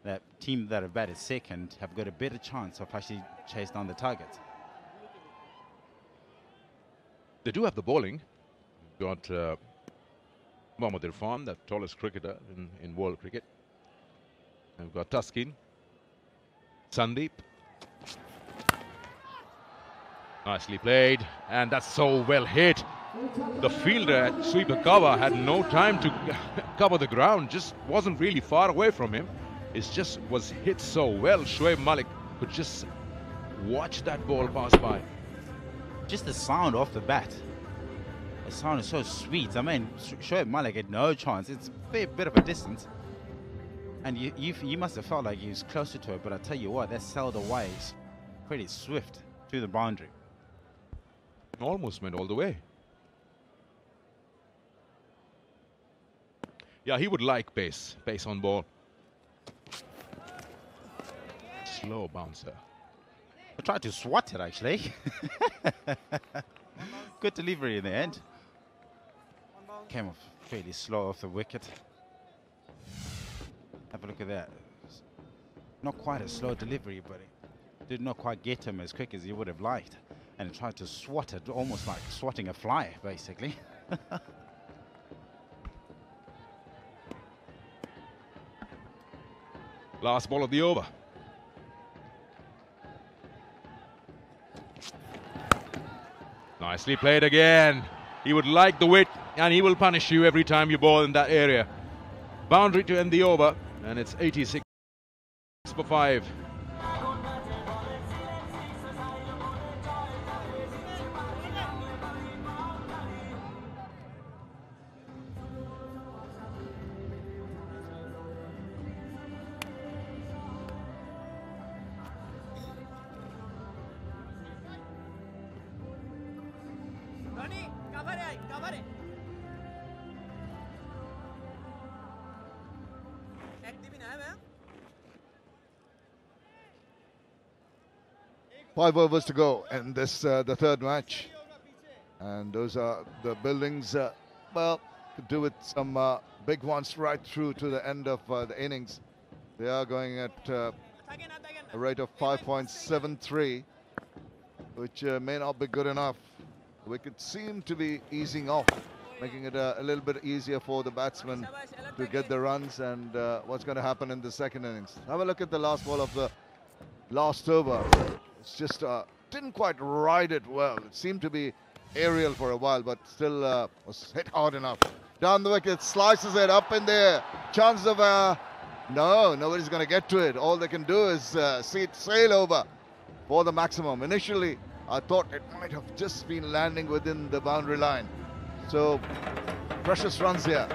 that team that have batted second have got a better chance of actually chase down the target. They do have the bowling. Got Mohammad Irfan, the tallest cricketer in world cricket. And we've got Taskin, Sandeep. Nicely played, and that's so well hit. The fielder at sweeper cover had no time to cover the ground, just wasn't really far away from him. It just was hit so well. Shoaib Malik could just watch that ball pass by. Just the sound off the bat. The sound is so sweet. I mean, Shoaib Malik had no chance. It's a fair bit of a distance. And you must have felt like he was closer to it, but I tell you what, that sailed away pretty swift to the boundary. Almost went all the way. Yeah, he would like pace on ball. Slow bouncer. I tried to swat it, actually. Good delivery in the end. Came off fairly slow off the wicket. Have a look at that. Not quite a slow delivery, but it did not quite get him as quick as he would have liked. And he tried to swat it, almost like swatting a fly, basically. Last ball of the over. Nicely played again. He would like the width, and he will punish you every time you bowl in that area. Boundary to end the over, and it's 86 for 5. Five overs to go in this the third match, and those are the buildings. Well, could do with some big ones right through to the end of the innings. They are going at a rate of 5.73, which may not be good enough. The wicket seem to be easing off, making it a little bit easier for the batsmen to get the runs. And what's going to happen in the second innings? Have a look at the last ball of the last over. It's just didn't quite ride it well. It seemed to be aerial for a while, but still was hit hard enough. Down the wicket, slices it up in there. Chance of no, nobody's going to get to it. All they can do is see it sail over for the maximum. Initially, I thought it might have just been landing within the boundary line. So, precious runs here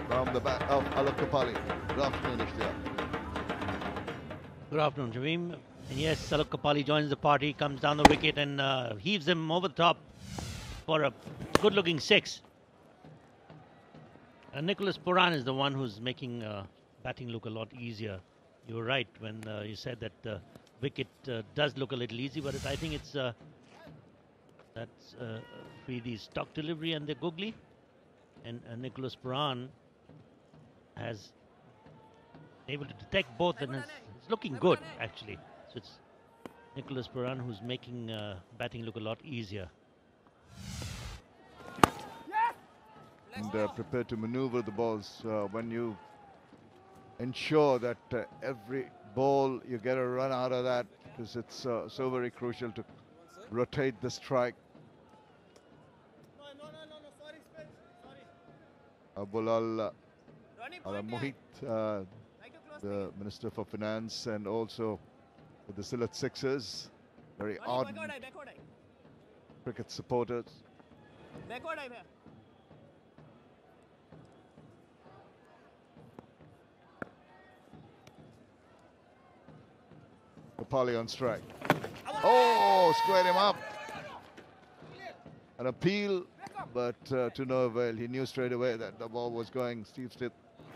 from the bat of Alok Kapali. Good afternoon, Ishtiyaq. Good afternoon, Javim. And yes, Alok Kapali joins the party, comes down the wicket and heaves him over the top for a good-looking 6. Nicholas Puran is the one who's making batting look a lot easier. You were right when you said that the wicket does look a little easy, but I think it's that's Freedy's stock delivery and the googly. And Nicholas Puran has able to detect both, and it's looking good, actually. So it's Nicholas Puran who's making batting look a lot easier. And prepared to maneuver the balls when you ensure that every ball you get a run out of that, because it's so very crucial to rotate the strike. Abulal Mohit, the Minister for Finance, and also with the Sylhet Sixers, very ardent cricket supporters. Kapali on strike. Oh, squared him up. An appeal, but to no avail. He knew straight away that the ball was going. Steve Smith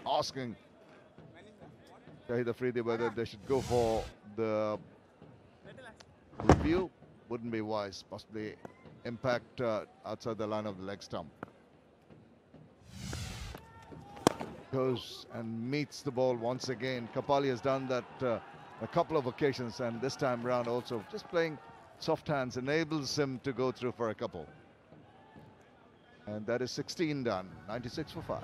asking Shahid Afridi whether they should go for the review. Wouldn't be wise. Possibly impact outside the line of the leg stump. goes and meets the ball once again. Kapali has done that a couple of occasions, and this time round also just playing soft hands enables him to go through for a couple. And that is 16 done, 96 for 5.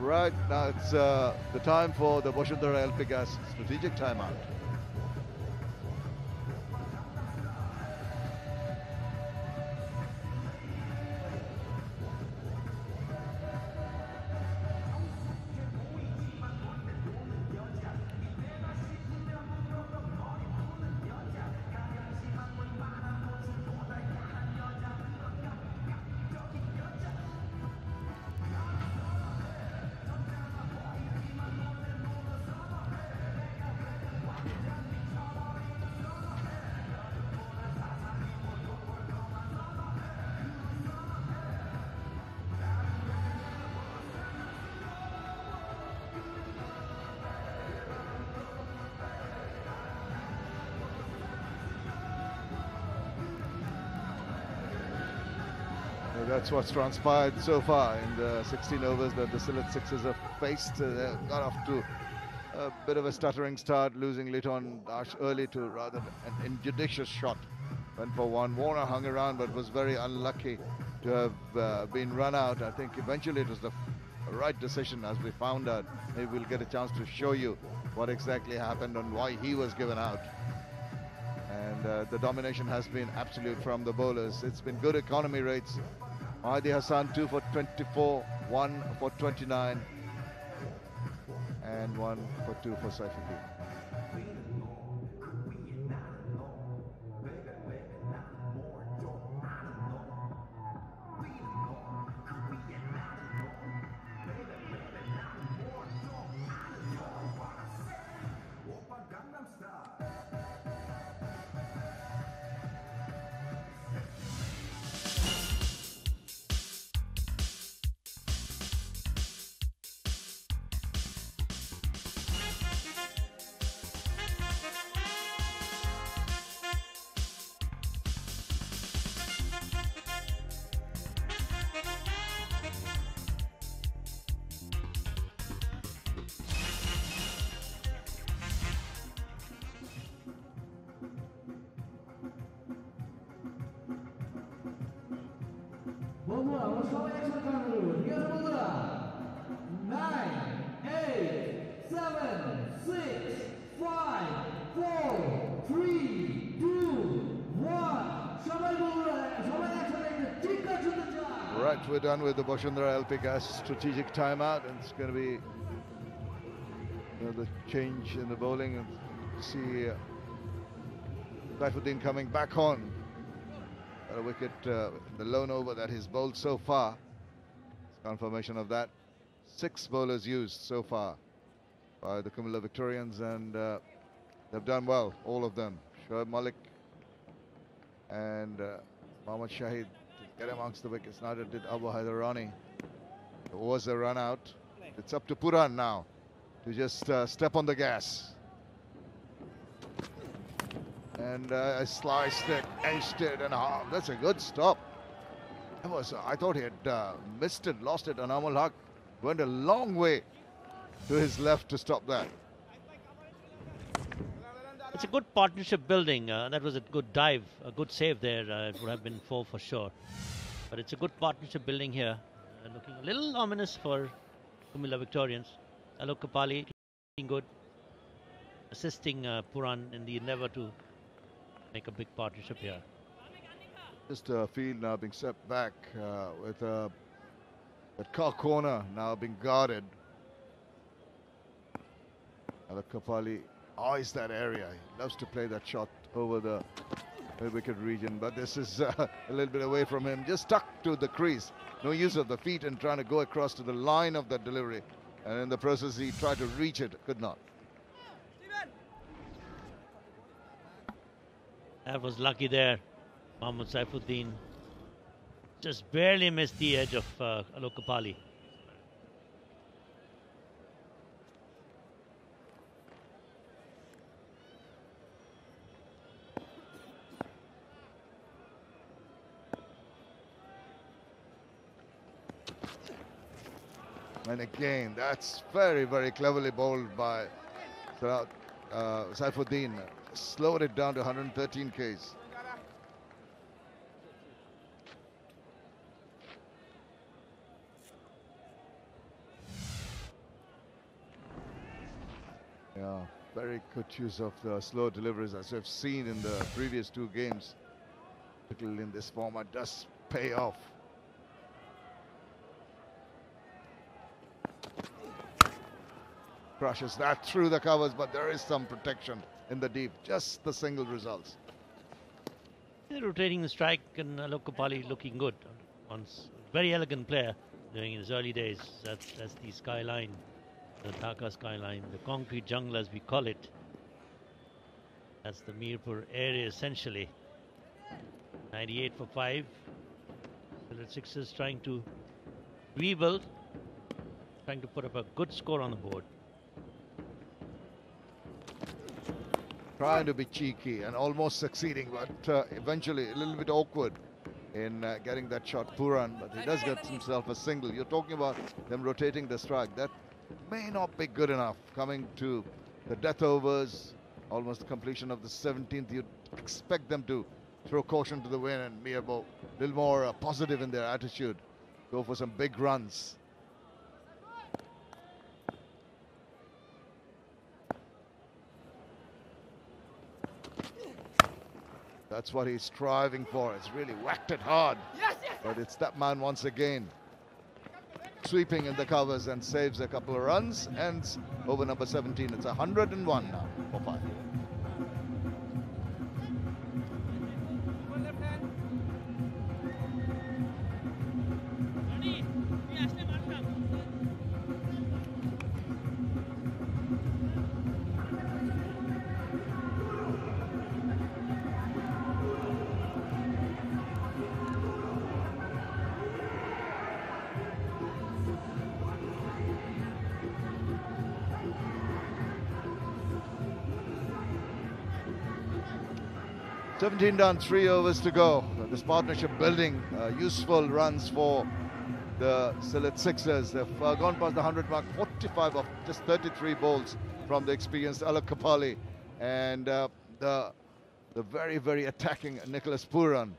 Right, now it's the time for the Bosundhara LP Gas strategic timeout. That's what's transpired so far in the 16 overs that the Sylhet Sixers have faced. They got off to a bit of a stuttering start, losing Liton Dash early to rather an injudicious shot. Went for one. Warner hung around but was very unlucky to have been run out. I think eventually it was the right decision, as we found out. Maybe we'll get a chance to show you what exactly happened and why he was given out. And the domination has been absolute from the bowlers. It's been good economy rates. Mahdi Hassan 2 for 24, 1 for 29, and 1 for 2 for Saifuddin. Bersama action dulu. 3 bola. 9, 8, 7, 6, 5, 4, 3, 2, 1. Sampai bola. Sampai action lagi. 3 juta jam. Right, we're done with the Bosundhara LP Gas strategic timeout, and it's going to be the change in the bowling. And see Saifuddin coming back on. A wicket, the lone over that he's bowled so far. It's confirmation of that. 6 bowlers used so far by the Kumula Victorians, and they've done well, all of them. Shoaib Malik and Mohammad Shahid to get amongst the wickets. Neither did Abu Haidarani. There was a run out. It's up to Puran now to just step on the gas. And I sliced it, edged it, and that's a good stop. That was, I thought he had missed it, lost it, and Amul Haq went a long way to his left to stop that. It's a good partnership building. That was a good dive, a good save there. It would have been 4 for sure. But it's a good partnership building here. Looking a little ominous for Kumula Victorians. Alok Kapali looking good, assisting Puran in the endeavour to make a big partnership here. Just a field now being set back with that car corner now being guarded. Alok Kapali eyes that area. He loves to play that shot over the wicket region, but this is a little bit away from him. Just stuck to the crease. No use of the feet and trying to go across to the line of that delivery. And in the process, he tried to reach it, could not. That was lucky there. Mohammad Saifuddin Just barely missed the edge of Alokapali. And again, that's very, very cleverly bowled by Saifuddin. Slowed it down to 113 Ks. Yeah, very good use of the slow deliveries, as we've seen in the previous two games. Particularly in this format, does pay off. Crushes that through the covers, but there is some protection in the deep. Just the single results. They're rotating the strike, and Alokapali looking good. Once very elegant player during his early days. That's the skyline, the Dhaka skyline, the concrete jungle as we call it. That's the Mirpur area essentially. 98 for 5. The Sixers trying to rebuild, trying to put up a good score on the board. Trying to be cheeky and almost succeeding, but eventually a little bit awkward in getting that shot Puran, but he does get himself a single. You're talking about them rotating the strike. That may not be good enough. Coming to the death overs, almost the completion of the 17th, you'd expect them to throw caution to the wind and be a little more positive in their attitude. Go for some big runs. That's what he's striving for. It's really whacked it hard. But it's that man once again sweeping in the covers and saves a couple of runs. Ends over number 17. It's 101 now for 5. $17 done, 3 overs to go. This partnership building useful runs for the Sylhet Sixers. They've gone past the 100 mark, 45 of just 33 balls from the experienced Alokapali and the very, very attacking Nicholas Puran.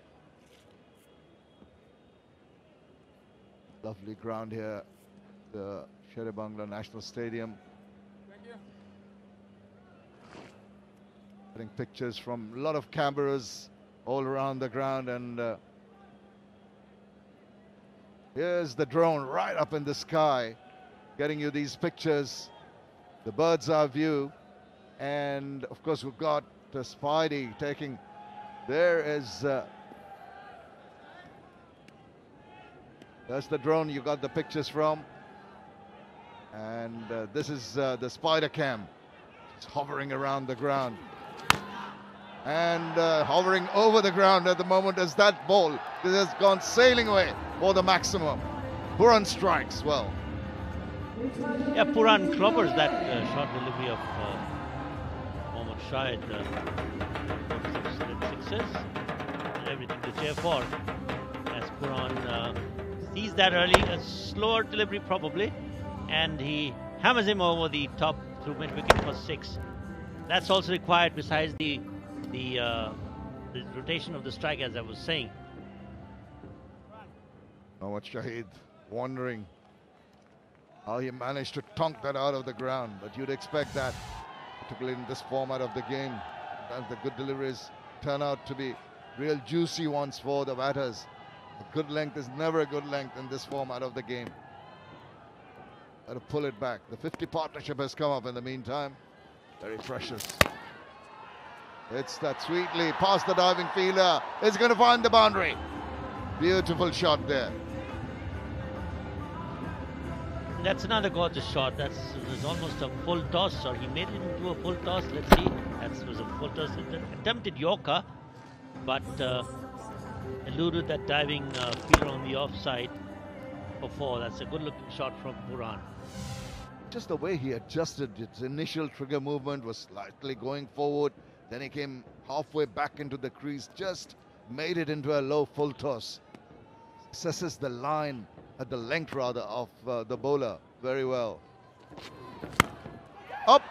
Lovely ground here, the Shere-Bangla National Stadium. Getting pictures from a lot of cameras all around the ground, and here's the drone right up in the sky getting you these pictures, the bird's eye view. And of course we've got Spidey taking, there is that's the drone you got the pictures from, and this is the spider cam. It's hovering around the ground and hovering over the ground at the moment as that ball has gone sailing away for the maximum. Puran strikes well. Yeah, Puran clobbers that short delivery of Mohammad Shahid. Sixers. Everything to cheer for as Puran sees that early. A slower delivery probably, and he hammers him over the top through mid-wicket for 6. That's also required besides the rotation of the strike, as I was saying. Mohammad Shahid wondering how he managed to tonk that out of the ground, but you'd expect that, particularly in this format of the game. Sometimes the good deliveries turn out to be real juicy ones for the batters. A good length is never a good length in this format of the game. Got to pull it back. The 50 partnership has come up in the meantime. Very precious. It's that sweetly past the diving fielder. It's going to find the boundary. Beautiful shot there. That's another gorgeous shot. It was almost a full toss, or he made it into a full toss. Let's see. That was a full toss. Attempted Yorker, but eluded that diving fielder on the offside for 4. That's a good looking shot from Puran. Just the way he adjusted, its initial trigger movement was slightly going forward, then he came halfway back into the crease, just made it into a low full toss. Assesses the line, at the length rather, of the bowler very well. Up,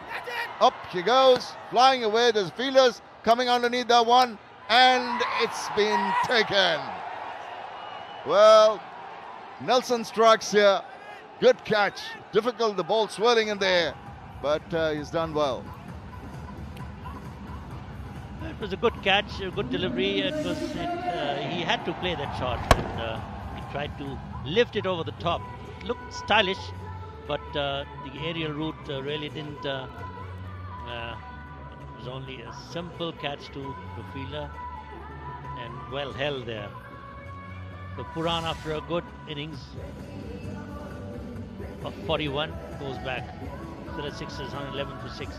up she goes, flying away. There's fielders coming underneath that one, and it's been taken. Well, Nelson strikes here. Good catch. Difficult, the ball swirling in the air, but he's done well. It was a good catch, a good delivery. He had to play that shot, and he tried to lift it over the top. It looked stylish, but the aerial route really didn't. It was only a simple catch to the fielder, and well held there. So Puran, after a good innings of 41, goes back. So the Sixers 111 for 6.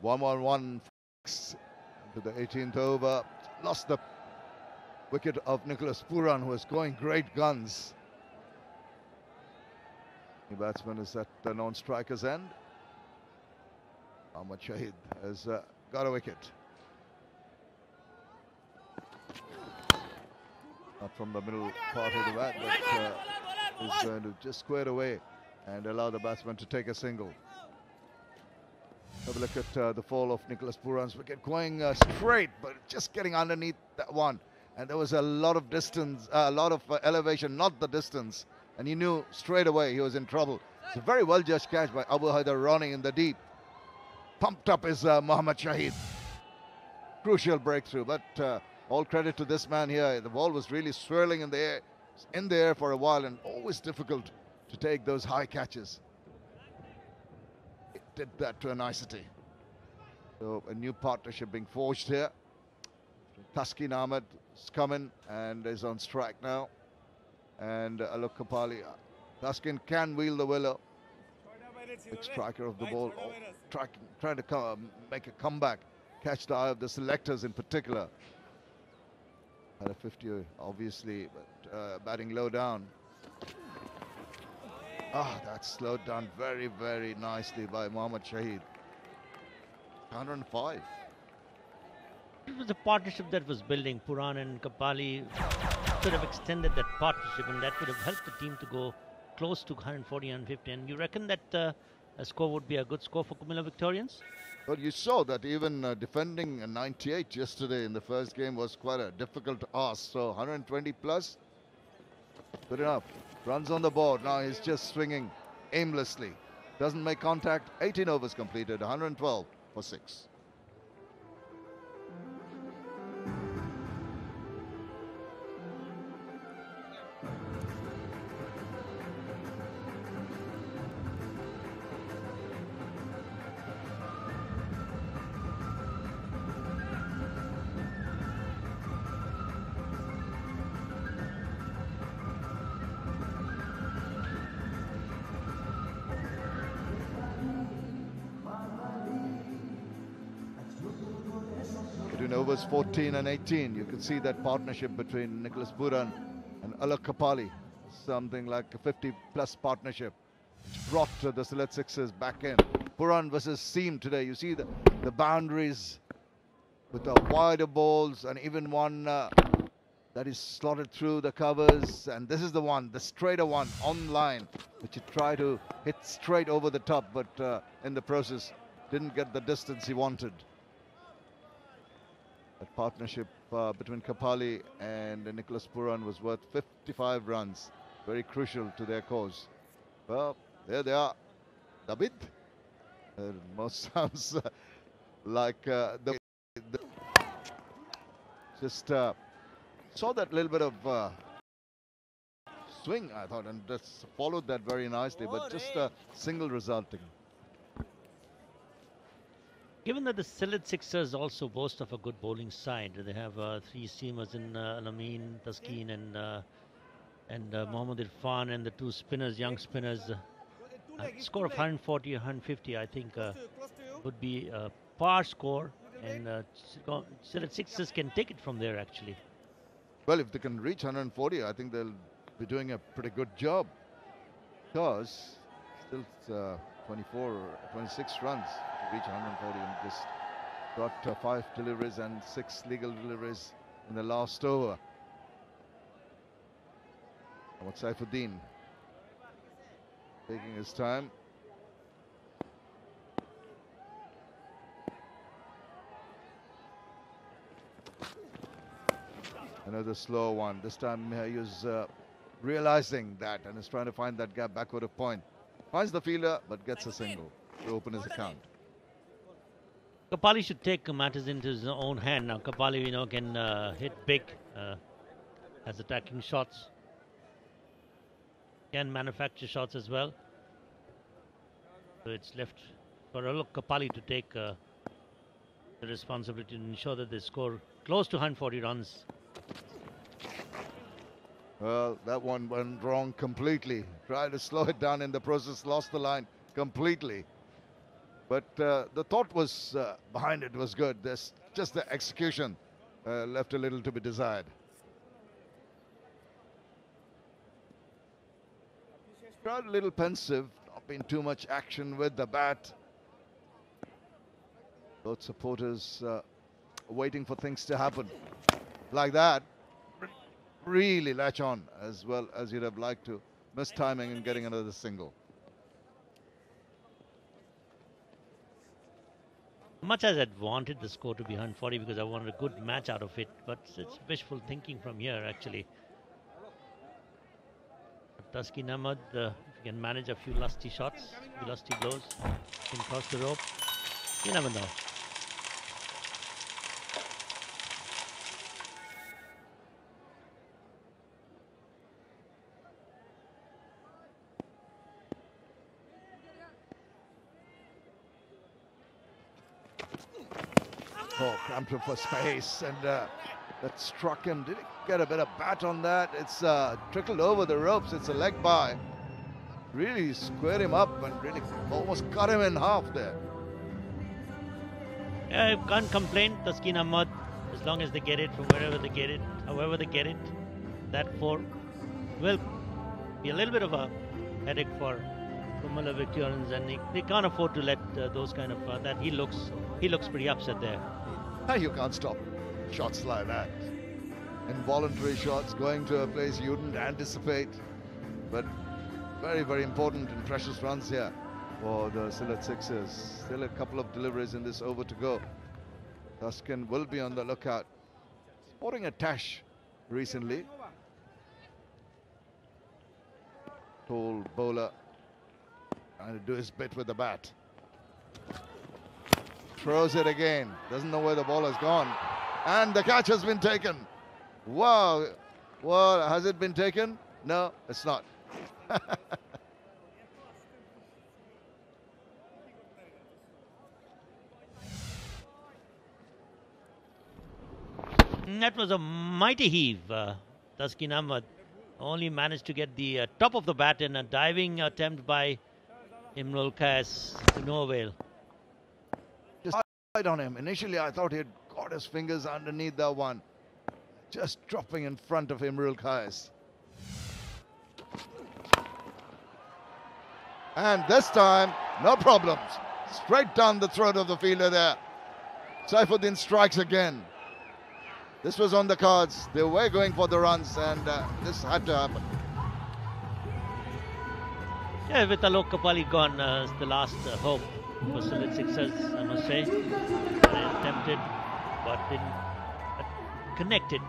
One to the 18th over. Lost the wicket of Nicholas Puran, who was going great guns. The batsman is at the non-striker's end. Ahmad Shahid has got a wicket. Not from the middle part of the bat, but is going to just square away and allow the batsman to take a single. Have a look at the fall of Nicholas Puran's wicket, going straight, but just getting underneath that one. And there was a lot of distance, a lot of elevation, not the distance. And he knew straight away he was in trouble. It's a very well judged catch by Abu Haider Rani in the deep. Pumped up is Mohammad Shahid. Crucial breakthrough, but all credit to this man here. The ball was really swirling in the air for a while, and always difficult to take those high catches. Did that to a nicety. So a new partnership being forged here. Taskin Ahmed is coming and is on strike now. And Alok Kapali. Taskin can wheel the willow. Big striker of the ball. Trying to make a comeback. Catch the eye of the selectors in particular. Had a 50 obviously, but batting low down. That's slowed down very, very nicely by Mohammad Shahid. 105. It was a partnership that was building. Puran and Kapali could have extended that partnership, and that would have helped the team to go close to 140, 150. And you reckon that a score would be a good score for Kumila Victorians? Well, you saw that even defending a 98 yesterday in the first game was quite a difficult ask. So 120 plus, good enough. Runs on the board. Now he's just swinging aimlessly. Doesn't make contact. 18 overs completed. 112 for 6. Between overs 14 and 18, you can see that partnership between Nicholas Puran and Alok Kapali. Something like a 50-plus partnership, which brought the Select Sixers back in. Puran versus Seam today. You see the boundaries with the wider balls, and even one that is slotted through the covers. And this is the one, the straighter one, on line, which he tried to hit straight over the top, but in the process didn't get the distance he wanted. That partnership between Kapali and Nicholas Puran was worth 55 runs. Very crucial to their cause. Well, there they are. David. Most sounds like Just saw that little bit of swing, I thought, and just followed that very nicely, but just a single resulting. Given that the Sylhet Sixers also boast of a good bowling side, they have three seamers in Alameen, Taskeen, and Mohammad Irfan, and the two spinners, young spinners. Score of 140, 150, I think, would be a par score, and Sylhet Sixers can take it from there, actually. Well, if they can reach 140, I think they'll be doing a pretty good job, because still 24, 26 runs to reach 140, and just got 5 deliveries and 6 legal deliveries in the last over. Mohammad Saifuddin taking his time. Another slow one. This time he was realizing that and is trying to find that gap backward of point. Finds the fielder but gets a single to open his account. Kapali should take matters into his own hand now. Kapali, can hit big, has attacking shots, can manufacture shots as well. So it's left for Kapali to take the responsibility to ensure that they score close to 140 runs. Well, that one went wrong completely. Tried to slow it down in the process, lost the line completely. But the thought was behind it was good. There's just the execution left a little to be desired. Crowd a little pensive, not been too much action with the bat. Both supporters waiting for things to happen. Like that, really latch on as well as you'd have liked to. Missed timing and getting another single. Much as I'd wanted the score to be 140 because I wanted a good match out of it, but it's wishful thinking from here, actually. Taskeen Ahmed, if you can manage a few lusty shots, a few lusty blows, can cross the rope. You never know. Oh, cramped for space, and that struck him. Did he get a bit of bat on that? It's trickled over the ropes. It's a leg by. Really squared him up and really almost cut him in half there. Yeah, I can't complain, Taskeen Ahmed, as long as they get it from wherever they get it, however they get it. That 4 will be a little bit of a headache for Mulla Victorians, and they can't afford to let those kind of that. He looks pretty upset there. You can't stop shots like that. Involuntary shots going to a place you wouldn't anticipate, but very, very important and precious runs here for the Sylhet Sixers. Still a couple of deliveries in this over to go. Taskeen will be on the lookout. Sporting a tash recently. Tall bowler trying to do his bit with the bat. Throws it again. Doesn't know where the ball has gone. And the catch has been taken. Wow. Well, has it been taken? No, it's not. That was a mighty heave. Taskeen Ahmed only managed to get the top of the bat in a diving attempt by Imrul Qais to no avail. Just right on him. Initially, I thought he had got his fingers underneath that one. Just dropping in front of Imrul Qais. And this time, no problems. Straight down the throat of the fielder there. Saifuddin strikes again. This was on the cards. They were going for the runs, and this had to happen. Yeah, with Alok Kapali gone, it's the last hope for Sylhet Sixers, I must say. They attempted, but didn't connect it.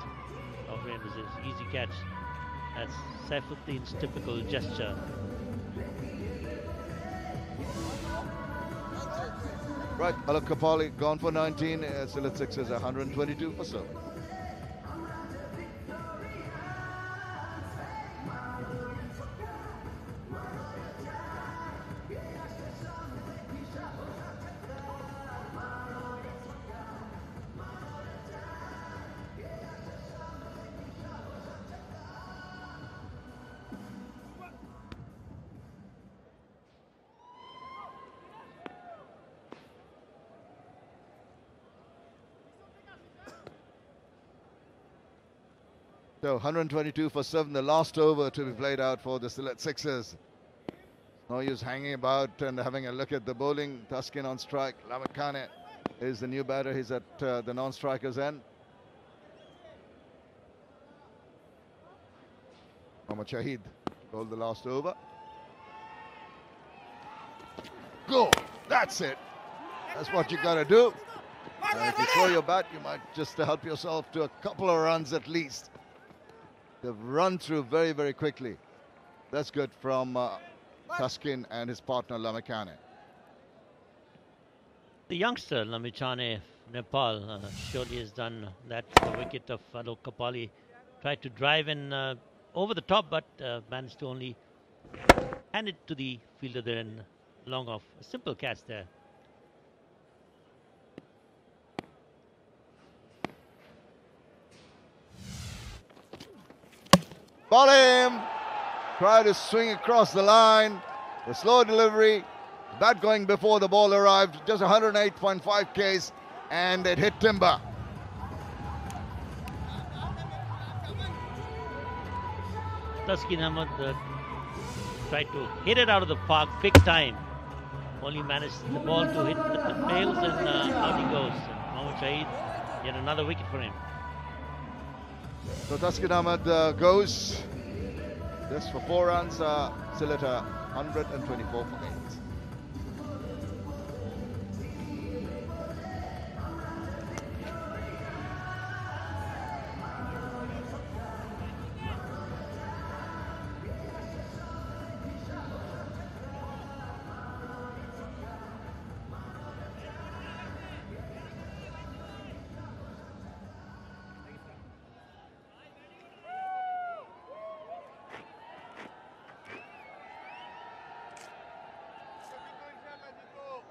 Oh, it was an easy catch. That's Saifuddin's typical gesture. Right, Alok Kapali gone for 19. Sylhet Sixers 122 for so. So 122 for 7, the last over to be played out for the Sylhet Sixers. No use hanging about and having a look at the bowling. Tuskin on strike. Lamakane is the new batter. He's at the non-striker's end. Mohammad Shahid bowled the last over. Go! That's it. That's what you got to do. If you throw your bat, you might just help yourself to a couple of runs at least. They've run through very, very quickly. That's good from Tuskin and his partner Lamakane. The youngster Lamichane, Nepal, surely has done that. The wicket of Alok Kapali tried to drive in over the top, but managed to only hand it to the fielder there and long off. A simple catch there. Ball him! Try to swing across the line. The slow delivery. Bat going before the ball arrived. Just 108.5 Ks, and it hit timber. Taskin Ahmed tried to hit it out of the park big time. Only managed the ball to hit the tails, and out he goes. And Mohammad Shahid, yet another wicket for him. So Taskin Ahmed goes just for 4 runs. Sylhet 124 for 8.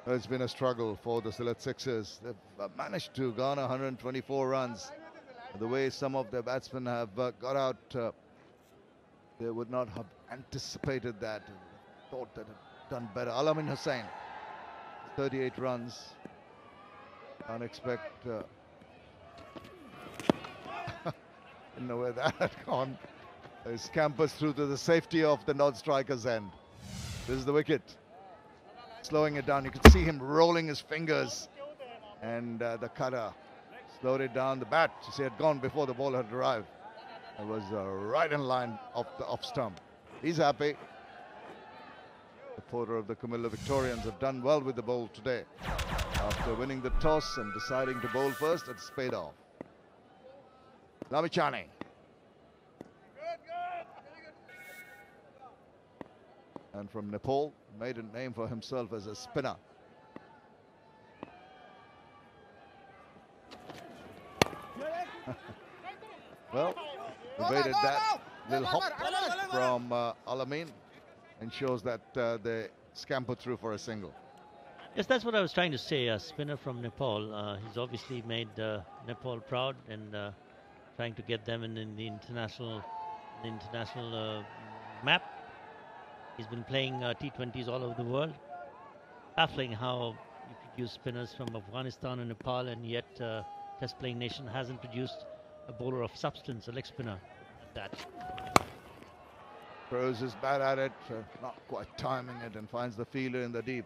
It's been a struggle for the Sylhet Sixers. They've managed to garner 124 runs. The way some of their batsmen have got out, they would not have anticipated that. Thought that had done better. Alamin Hussain, 38 runs. Can't expect. Didn't know where that had gone. He scampers through to the safety of the non-striker's end. This is the wicket. Slowing it down, you could see him rolling his fingers, and the cutter slowed it down. The bat, you see, had gone before the ball had arrived. It was right in line of the off stump. He's happy. The supporter of the Kumilla Victorians have done well with the bowl today. After winning the toss and deciding to bowl first, it's paid off. Lamichane. And from Nepal, made a name for himself as a spinner. Well, evaded that little hop from Alamin, ensures that they scamper through for a single. Yes, that's what I was trying to say. A spinner from Nepal. He's obviously made Nepal proud, and trying to get them in the international map. He's been playing T20s all over the world. Baffling how you produce spinners from Afghanistan and Nepal, and yet Test playing nation hasn't produced a bowler of substance, a leg spinner at that. Throws his bat at it, not quite timing it, and finds the fielder in the deep.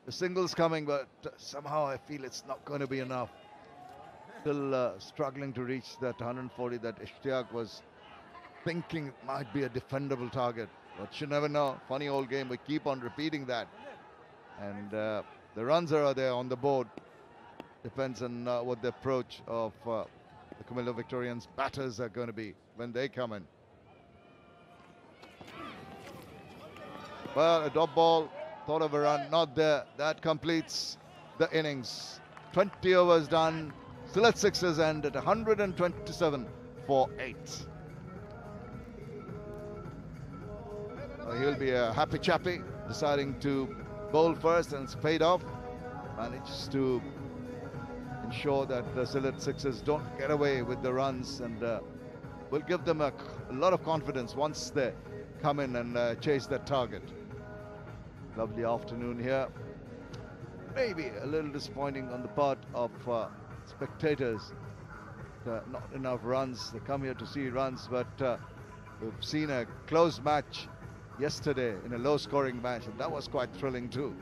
The single's coming, but somehow I feel it's not going to be enough. Still struggling to reach that 140 that Ishtiaq was thinking it might be a defendable target. But you never know. Funny old game. We keep on repeating that. And the runs are there on the board. Depends on what the approach of the Kumilla Victorians batters are going to be when they come in. Well, a dot ball. Thought of a run. Not there. That completes the innings. 20 overs done. Sylhet Sixers end at 127 for 8. He'll be a happy chappy, deciding to bowl first, and it's paid off. Manages to ensure that the Sylhet Sixers don't get away with the runs, and will give them a lot of confidence once they come in and chase that target. Lovely afternoon here. Maybe a little disappointing on the part of spectators. not enough runs. They come here to see runs, but we've seen a close match yesterday in a low-scoring match, and that was quite thrilling too.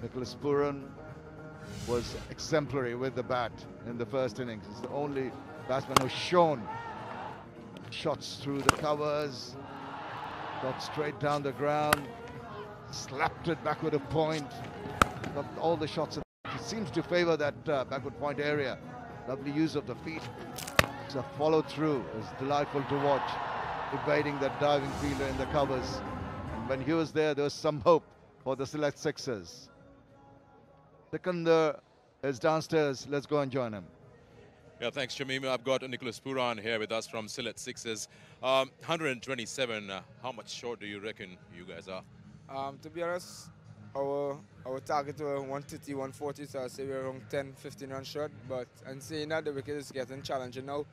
Nicholas Puran was exemplary with the bat in the first innings. He's the only batsman who's shown shots through the covers, got straight down the ground, slapped it backward of point, got all the shots. He seems to favor that backward point area. Lovely use of the feet. It's a follow through. It's delightful to watch, evading that diving fielder in the covers. And when he was there was some hope for the select sixers. Sikandar is downstairs. Let's go and join him. Yeah, thanks, Shamim. I've got Nicholas Puran here with us from Sylhet Sixers. 127, how much short do you reckon you guys are? To be honest, our target was 130, 140, so I'd say we're around 10, 15 runs short. But and saying that, the wicket is getting challenging now.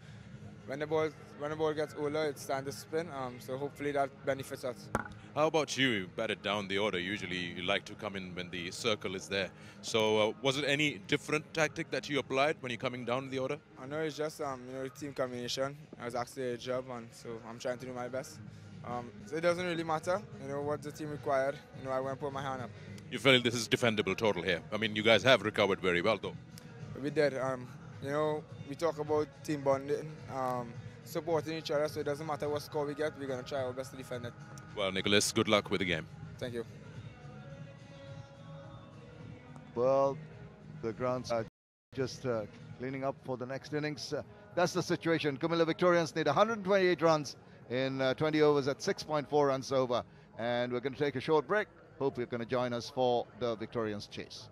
When the ball gets older, it's starting to spin, so hopefully that benefits us. How about you? You batted down the order. Usually you like to come in when the circle is there. So was it any different tactic that you applied when you're coming down the order? I know it's just team combination. I was asked to do a job, and so I'm trying to do my best. So it doesn't really matter, what the team required. I want to put my hand up. You feel this is defendable total here? I mean, you guys have recovered very well, though. We did. We talk about team bonding, supporting each other, so it doesn't matter what score we get, we're going to try our best to defend it. Well, Nicholas, good luck with the game. Thank you. Well, the grounds are just cleaning up for the next innings. That's the situation. Kumilla Victorians need 128 runs in 20 overs at 6.4 runs over. And we're going to take a short break. Hope you're going to join us for the Victorians chase.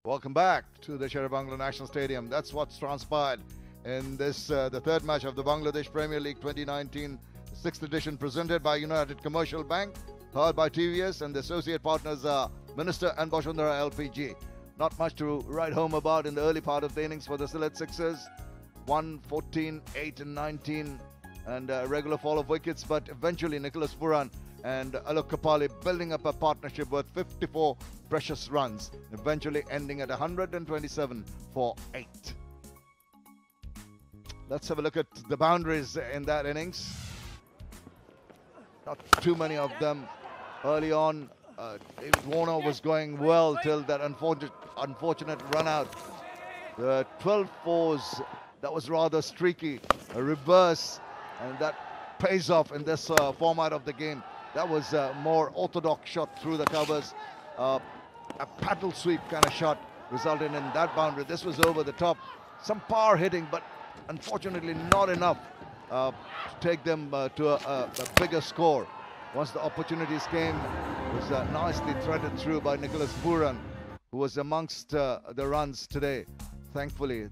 Welcome back to the Sher-e-Bangla National Stadium. That's what's transpired in this, the third match of the Bangladesh Premier League 2019, 6th edition, presented by United Commercial Bank, powered by TVS, and the associate partners are Minister and Bashundhara LPG. Not much to write home about in the early part of the innings for the Sylhet Sixers. 1-14, 8 and 19, and a regular fall of wickets, but eventually Nicholas Pooran and Alok Kapali building up a partnership worth 54 precious runs, eventually ending at 127 for 8. Let's have a look at the boundaries in that innings. Not too many of them early on. David Warner was going well till that unfortunate run out. The 12 fours, that was rather streaky. A reverse, and that pays off in this format of the game. That was a more orthodox shot through the covers. A paddle sweep kind of shot resulted in that boundary. This was over the top. Some power hitting, but unfortunately not enough to take them to a bigger score. Once the opportunities came, it was nicely threaded through by Nicholas Pooran, who was amongst the runs today, thankfully.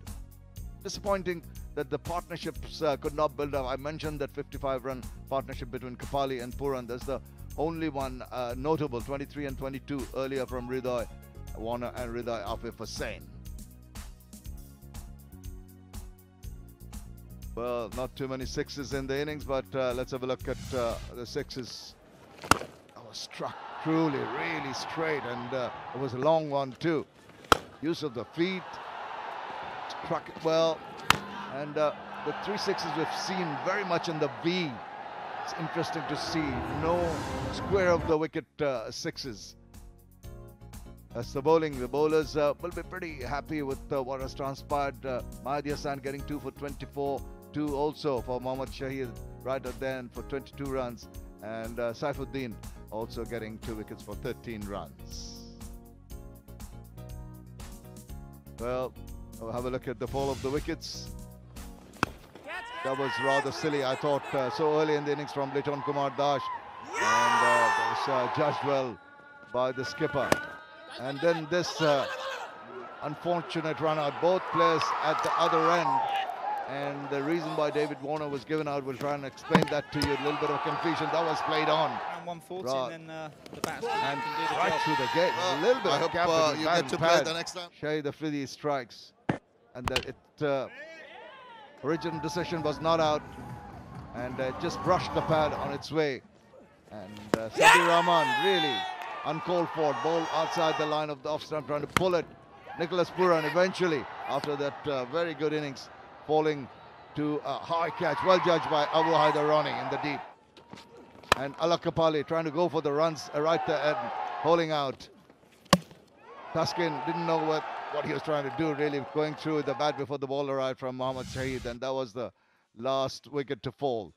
Disappointing that the partnerships could not build up. I mentioned that 55-run partnership between Kapali and Pooran. That's the only one notable, 23 and 22 earlier from Hriday Warner and Hriday Afif Hussain. Well, not too many sixes in the innings, but let's have a look at the sixes. That was struck truly, really straight, and it was a long one too. Use of the feet, struck it well, and the 3 sixes we've seen very much in the V. It's interesting to see no square of the wicket sixes. That's the bowling. The bowlers will be pretty happy with what has transpired. Mahdi Hassan getting 2 for 24. 2 also for Mohammad Shahid right at the end for 22 runs, and Saifuddin also getting 2 wickets for 13 runs. Well, we'll have a look at the fall of the wickets. That was rather silly, I thought, so early in the innings from Liton Kumar Dash, and that was judged well by the skipper. And then this unfortunate run out, both players at the other end. And the reason why David Warner was given out, we'll try and explain that to you. A little bit of confusion. That was played on. And 140, right. And then the batsman and can do the right job. through the gate. A little bit of gap. You get to play the next time. Shahid Afridi strikes. And that it original decision was not out. And just brushed the pad on its way. And Sadir Rahman really uncalled for. Ball outside the line of the off stump, trying to pull it. Nicholas Pooran eventually, after that very good innings, falling to a high catch, well judged by Abu Haider Rani in the deep. And Alok Kapali trying to go for the runs right there and holding out. Taskin didn't know what he was trying to do, really, going through the bat before the ball arrived from Mohammad Shahid, and that was the last wicket to fall.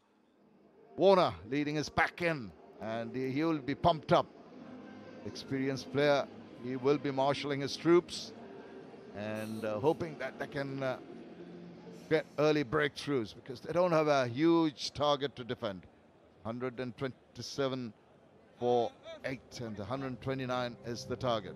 Warner leading his pack in, and he will be pumped up. Experienced player, he will be marshalling his troops and hoping that they can get early breakthroughs, because they don't have a huge target to defend. 127 for 8, and 129 is the target.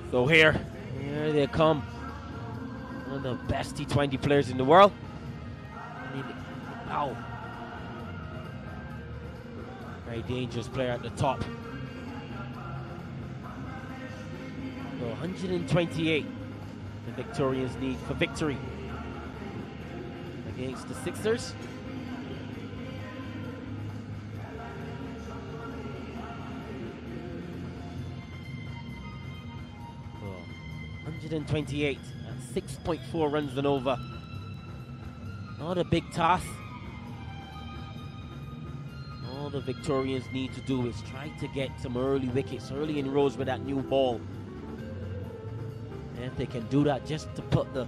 So here they come. One of the best T20 players in the world. Wow. Very dangerous player at the top. So 128 the Victorians need for victory against the Sixers. So 128 at 6.4 runs and over. Not a big task. All the Victorians need to do is try to get some early wickets, early in rows with that new ball. And if they can do that, just to put the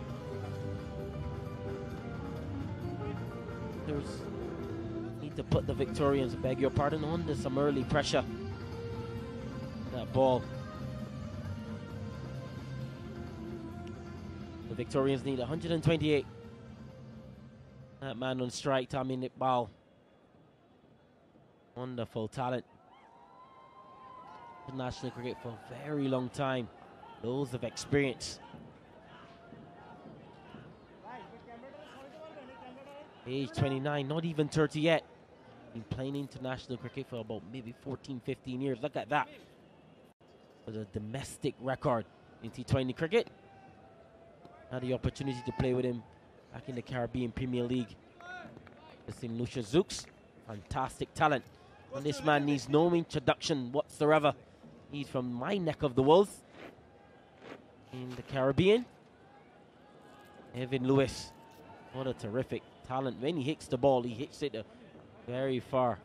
There's need to put the Victorians, beg your pardon, under some early pressure. That ball. The Victorians need 128. That man on strike, Tommy Iqbal. Wonderful talent. International cricket for a very long time. Loads of experience. Age 29, not even 30 yet. Been playing international cricket for about maybe 14, 15 years. Look at that. For the domestic record in T20 cricket. Had the opportunity to play with him back in the Caribbean Premier League. This in Lucia Zooks. Fantastic talent. And this man needs no introduction whatsoever. He's from my neck of the woods in the Caribbean. Evan Lewis. What a terrific talent. When he hits the ball, he hits it very far.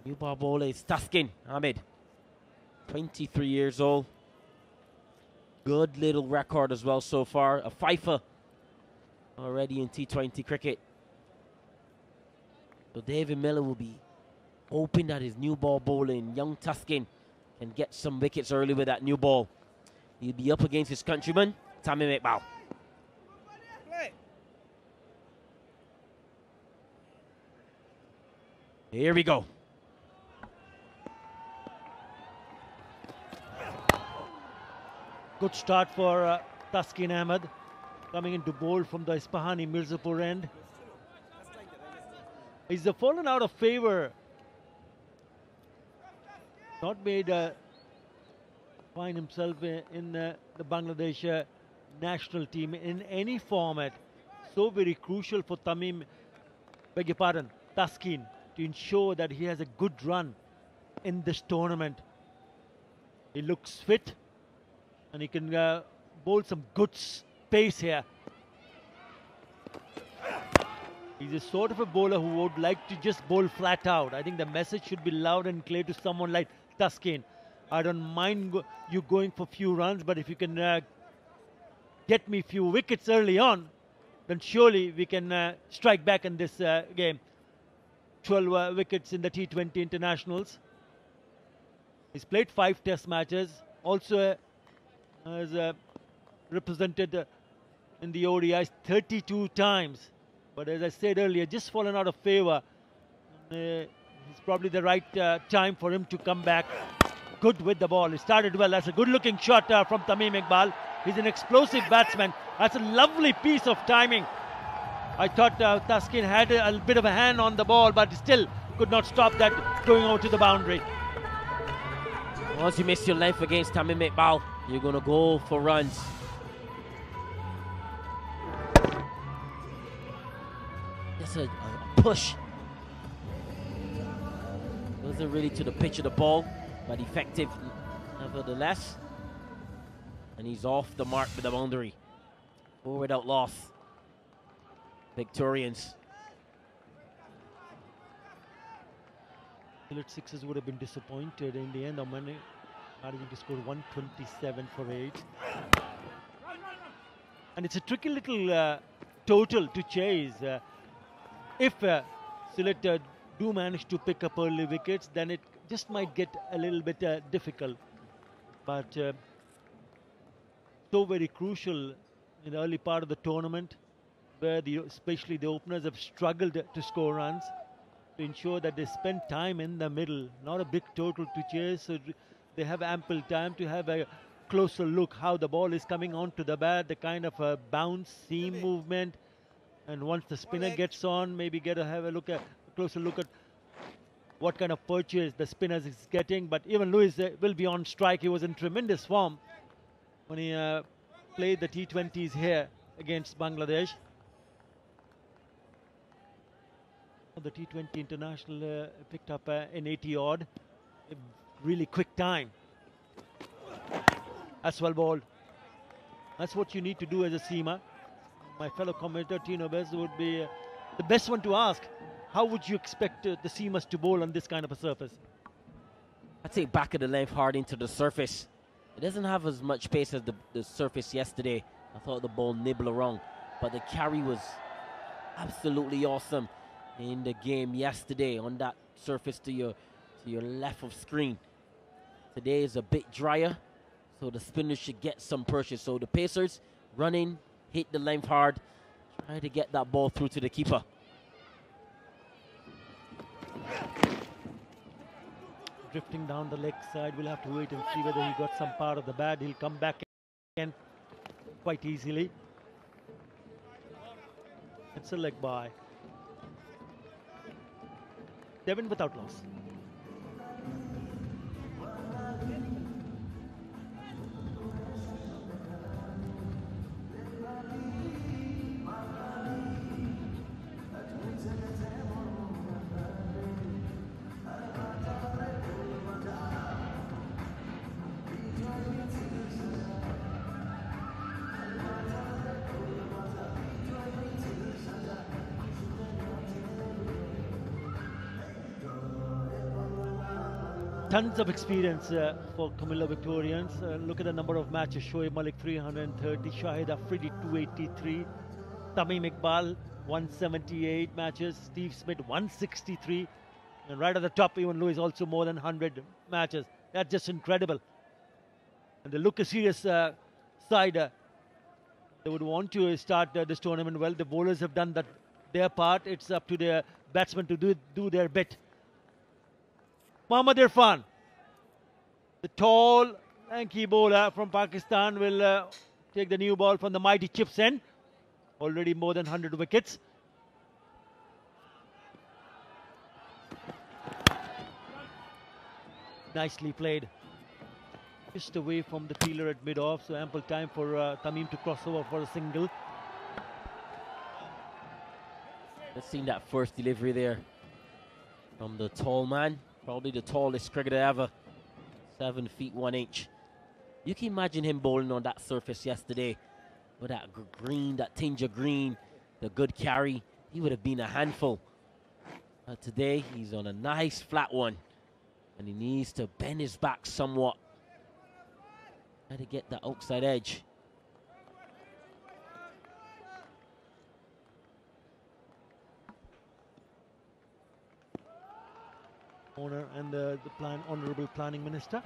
New ball bowler is Taskin Ahmed. 23 years old. Good little record as well so far. A fifer already in T20 cricket. So David Miller will be hoping that his new ball bowling, young Taskin, can get some wickets early with that new ball. He'll be up against his countryman, Tamim Iqbal. Here we go. Good start for Taskin Ahmed, coming into bowl from the Ispahani Mirzapur end. He's fallen out of favor. Not made find himself in the Bangladesh national team in any format. So very crucial for Tamim, beg your pardon, Taskin, to ensure that he has a good run in this tournament. He looks fit and he can bowl some good pace here. He's a sort of a bowler who would like to just bowl flat out. I think the message should be loud and clear to someone like Taskin. I don't mind you going for few runs, but if you can get me few wickets early on, then surely we can strike back in this game. 12 wickets in the T20 internationals. He's played 5 test matches. Also has represented in the ODIs 32 times. But as I said earlier, just fallen out of favor. It's probably the right time for him to come back good with the ball. He started well. That's a good-looking shot from Tamim Iqbal. He's an explosive batsman. That's a lovely piece of timing. I thought Taskin had a bit of a hand on the ball, but still could not stop that going out to the boundary. Once you miss your length against Tamim Iqbal, you're going to go for runs. Just a push. Wasn't really to the pitch of the ball, but effective nevertheless. And he's off the mark with the boundary. 4 without loss. Victorians. Sylhet Sixers would have been disappointed in the end of managing to score 127 for 8. And it's a tricky little total to chase. If Sylhet do manage to pick up early wickets, then it just might get a little bit difficult. But so very crucial in the early part of the tournament, where especially the openers have struggled to score runs, to ensure that they spend time in the middle, not a big total to chase, so they have ample time to have a closer look how the ball is coming onto the bat, the kind of a bounce, seam movement, and once the spinner gets on, maybe have a closer look at what kind of purchase the spinner is getting. But even Lewis will be on strike. He was in tremendous form when he played the T20s here against Bangladesh. The T20 international picked up an 80 odd, a really quick time. As well bowled. That's what you need to do as a seamer. My fellow commentator Tino Bez would be the best one to ask. How would you expect the seamers to bowl on this kind of a surface? I'd say back of the length hard into the surface. It doesn't have as much pace as the surface yesterday I thought the ball nibbled around, but the carry was absolutely awesome in the game yesterday on that surface to your left of screen. Today is a bit drier, so the spinners should get some pressure. So the Pacers running, hit the length hard, try to get that ball through to the keeper. Drifting down the leg side, we'll have to wait and see whether he got some part of the bat. He'll come back again quite easily. It's a leg by. 7 without loss. Tons of experience for Camilla Victorians. Look at the number of matches. Shoaib Malik 330, Shahid Afridi 283, Tamim Iqbal 178 matches, Steve Smith 163, and right at the top, even Lewis also more than 100 matches. That's just incredible. And the Lucas Serious side, they would want to start this tournament well. The bowlers have done their part. It's up to their batsmen to do their bit. Mohammad Irfan, the tall, lanky bowler from Pakistan, will take the new ball from the mighty Chips end. Already more than 100 wickets. Nicely played. Just away from the fielder at mid-off, so ample time for Tamim to cross over for a single. Let's see that first delivery there from the tall man. Probably the tallest cricketer ever, 7 feet 1 inch. You can imagine him bowling on that surface yesterday with that green, that tinge of green, the good carry. He would have been a handful. But today he's on a nice flat one, and he needs to bend his back somewhat. Try to get the outside edge. Owner and the Honorable Planning Minister.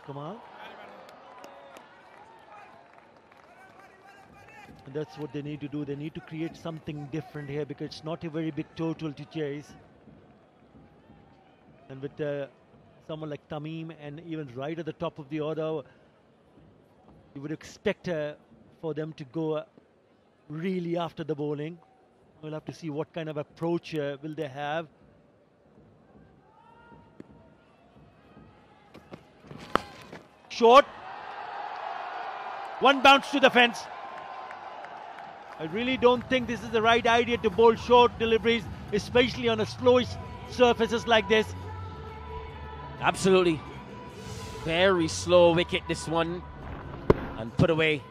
Kamal. And that's what they need to do. They need to create something different here because it's not a very big total to chase. And with someone like Tamim and even right at the top of the order, you would expect for them to go really after the bowling. We'll have to see what kind of approach will they have. Short. One bounce to the fence. I really don't think this is the right idea to bowl short deliveries, especially on a slowish surfaces like this. Absolutely. Very slow wicket, this one. And put away.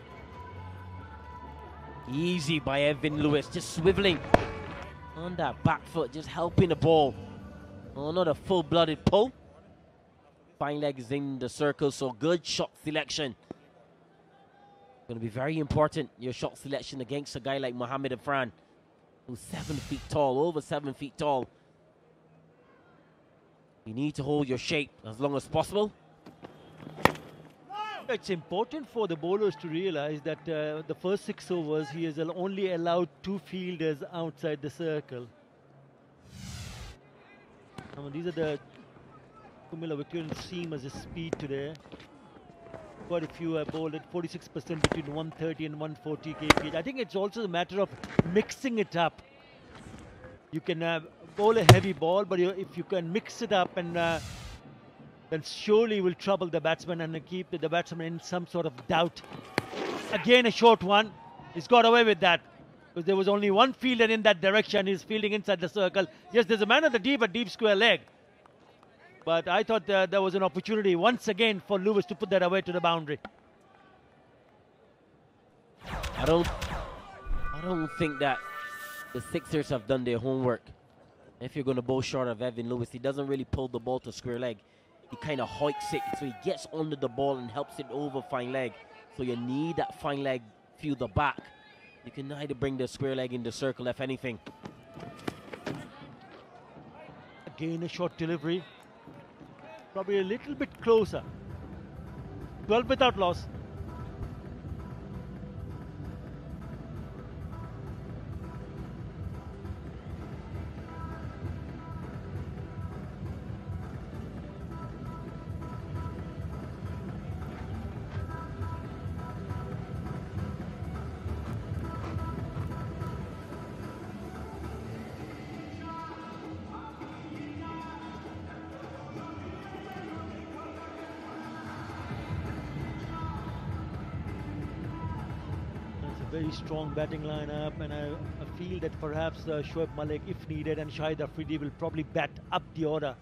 Easy by Evan Lewis, just swiveling on that back foot, just helping the ball. Oh, not a full-blooded pull. Fine legs in the circle, so good shot selection. Going to be very important, your shot selection against a guy like Mohammad Irfan, who's 7 feet tall, over 7 feet tall. You need to hold your shape as long as possible. It's important for the bowlers to realize that the first 6 overs he has only allowed 2 fielders outside the circle. I mean, these are the Kumila Victorian seam as a speed today. Quite a few have bowled at 46% between 130 and 140 kph. I think it's also a matter of mixing it up. You can bowl a heavy ball, but if you can mix it up and then surely will trouble the batsman and keep the batsman in some sort of doubt. Again, a short one. He's got away with that because there was only one fielder in that direction. He's fielding inside the circle. Yes, there's a man at the deep square leg. But I thought there was an opportunity once again for Lewis to put that away to the boundary. I don't think that the Sixers have done their homework. If you're going to bowl short of Evan Lewis, he doesn't really pull the ball to square leg. he kind of hoiks it, so he gets under the ball and helps it over fine leg. So you need that fine leg through the back. You can either bring the square leg in the circle, if anything. Again, a short delivery. Probably a little bit closer. 12 without loss. Very strong batting lineup, and I feel that perhaps Shoaib Malik, if needed, and Shahid Afridi will probably bat up the order.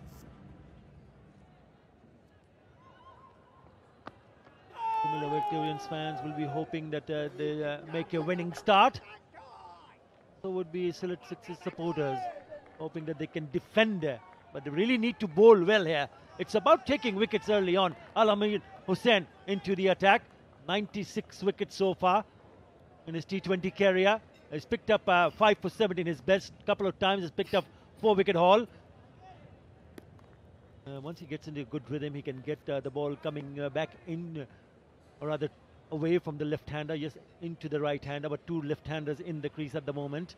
Similar Victorians fans will be hoping that they make a winning start. So would be Sylhet Sixes supporters hoping that they can defend, but they really need to bowl well here. It's about taking wickets early on. Al-Amin Hussain into the attack. 96 wickets so far in his T20 career. He's picked up 5 for 7 in his best. Couple of times he's picked up 4-wicket haul. Once he gets into a good rhythm, he can get the ball coming back in, or rather away from the left-hander, yes, into the right-hander, but 2 left-handers in the crease at the moment.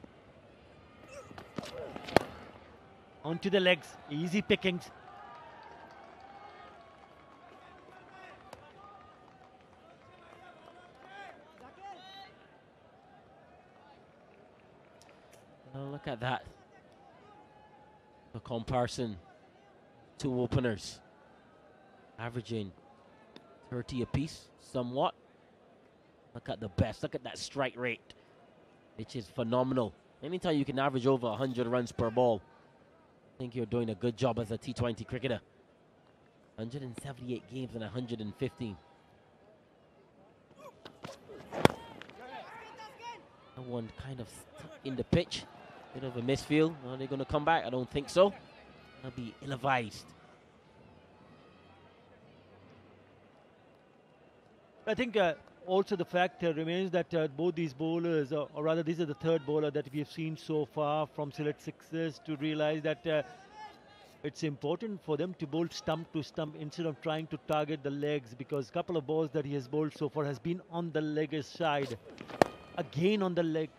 Onto the legs, easy pickings. Oh, look at that. The comparison. 2 openers. Averaging 30 apiece, somewhat. Look at the best. Look at that strike rate, which is phenomenal. Anytime you can average over 100 runs per ball, I think you're doing a good job as a T20 cricketer. 178 games and 115. That one kind of stuck in the pitch. Bit of a misfield. Are they going to come back? I don't think so. They'll be ill-advised. I think also the fact remains that both these bowlers, or rather this is the third bowler that we have seen so far from Sylhet Sixers, to realize that it's important for them to bowl stump to stump instead of trying to target the legs, because a couple of balls that he has bowled so far has been on the leg side. Again on the leg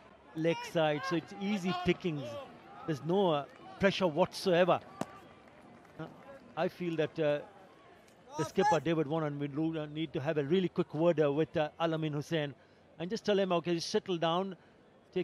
side, so it's easy pickings. There's no pressure whatsoever. I feel that the skipper David Warner will need to have a really quick word with Al-Amin Hussain and just tell him, okay, just settle down,